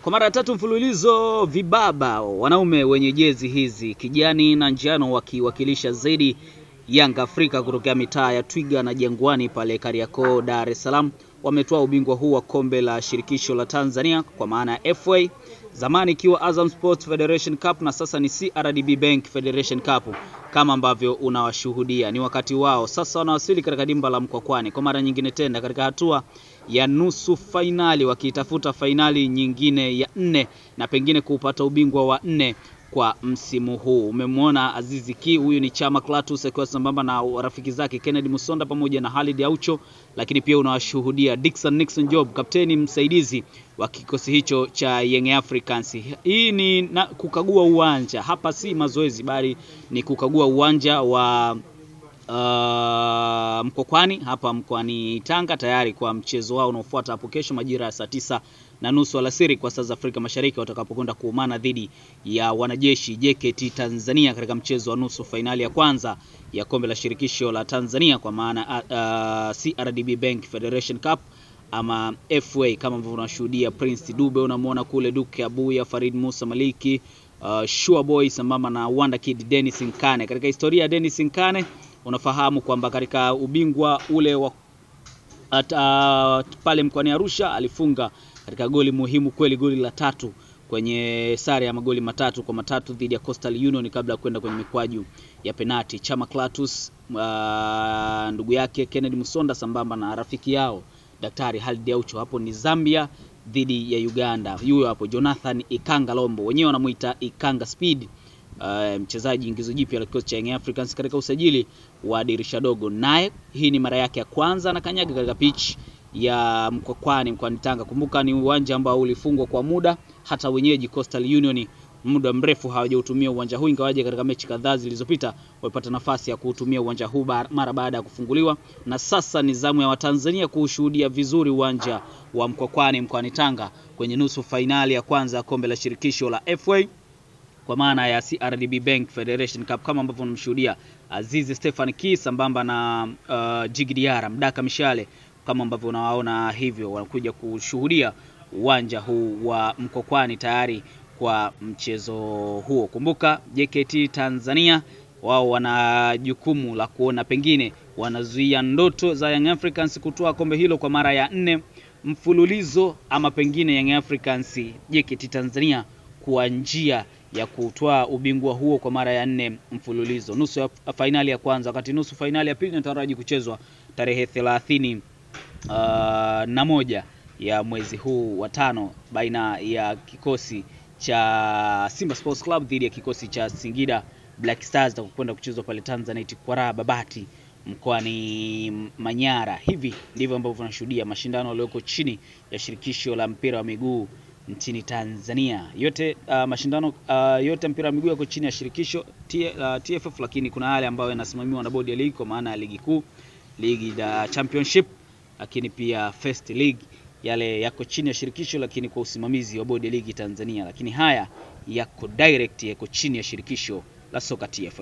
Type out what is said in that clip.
Kwa mara tatu mfululizo vibaba wanaume wenye jezi hizi kijani na njano wakiwakilisha zaidi Yanga Afrika kutoka mitaa ya Twiga na Jangwani pale Kariakoo, Dar es Salaam wametoa ubingwa huu wa kombe la shirikisho la Tanzania kwa maana ya FA, zamani ikiwa Azam Sports Federation Cup na sasa ni CRDB Bank Federation Cup. Kama ambavyo unawashuhudia ni wakati wao sasa wanawasili katika dimba la Mkwakwani kwa mara nyingine tena katika hatua ya nusu finali, wakitafuta finali nyingine ya 4 na pengine kupata ubingwa wa 4 kwa msimu huu. Umemwona Azizi Ki, huyu ni Chama Clatous akiwa sambamba na rafiki zake Kennedy Musonda pamoja na Khalid Aucho, lakini pia unawashuhudia Dickson Nixon Job, kapteni msaidizi wa kikosi hicho cha Young Africans. Hii ni kukagua uwanja, hapa si mazoezi bali ni kukagua uwanja wa Mkwakwani hapa mkoani Tanga, tayari kwa mchezo wao unaofuata hapo kesho majira ya saa 9:30 alasiri kwa saa za Afrika Mashariki, watakapokwenda kuumana dhidi ya wanajeshi JKT Tanzania katika mchezo wa nusu finali ya kwanza ya kombe la shirikisho la Tanzania kwa maana CRDB Bank Federation Cup ama FA. Kama ambavyo unashuhudia Prince Dube, unamuona kule Duke Abuya, Farid Musa Maliki, Sure Boy sambamba na Wonder Kid Dennis Nkane. Katika historia ya Dennis Nkane unafahamu kwamba katika ubingwa ule wa pale mkoani Arusha alifunga katika goli muhimu kweli, goli la 3 kwenye sare ya magoli 3-3 dhidi ya Coastal Union kabla ya kwenda kwenye mikwaju ya penalti. Chama Clatous, ndugu yake Kennedy Musonda sambamba na rafiki yao Daktari Khalid Aucho, hapo ni Zambia dhidi ya Uganda. Huyo hapo Jonathan Ikanga Lombo, wenyewe wanamuita Ikanga Speed, mchezaji ingizo jipya la kikosi cha Young Africans katika usajili wa dirisha dogo. Naye hii ni mara yake ya kwanza na kanyaga katika pitch ya Mkwakwani mkoani Tanga. Kumbuka ni uwanja ambao ulifungwa kwa muda, hata wenyeji Coastal Union muda mrefu hawajautumia uwanja huu, ingawaje katika mechi kadhaa zilizopita walipata nafasi ya kuutumia uwanja huu mara baada ya kufunguliwa. Na sasa ni zamu ya Watanzania kushuhudia vizuri uwanja wa Mkwakwani mkoani Tanga kwenye nusu finali ya kwanza kombe la shirikisho la FA kwa maana ya CRDB Bank Federation Cup, kama ambavyo tunamshuhudia Azizi Stefan Ki sambamba na Jigidiara Mdaka Mishale, kama ambavyo unawaona hivyo wanakuja kushuhudia uwanja huu wa Mkwakwani tayari kwa mchezo huo. Kumbuka JKT Tanzania wao wana jukumu la kuona pengine wanazuia ndoto za Young Africans kutoa kombe hilo kwa mara ya 4 mfululizo, ama pengine Young Africans JKT Tanzania kwa njia ya kutoa ubingwa huo kwa mara ya 4 mfululizo. Nusu ya finali ya kwanza, wakati nusu finali ya pili inataraji kuchezwa tarehe 31 ya mwezi huu wa 5 baina ya kikosi cha Simba Sports Club dhidi ya kikosi cha Singida Black Stars kwenda kuchezwa pale Tanzanite kwa raha Babati mkoani Manyara. Hivi ndivyo ambavyo tunashuhudia mashindano yaliyoko chini ya shirikisho la mpira wa miguu nchini Tanzania. Yote mashindano yote mpira wa miguu yako chini ya shirikisho TFF, lakini kuna yale ambayo yanasimamiwa na bodi ya ligi kwa maana ya ligi kuu, ligi ya championship, lakini pia first league, yale yako chini ya shirikisho lakini kwa usimamizi wa bodi ya ligi Tanzania, lakini haya yako direct, yako chini ya shirikisho la soka TFF.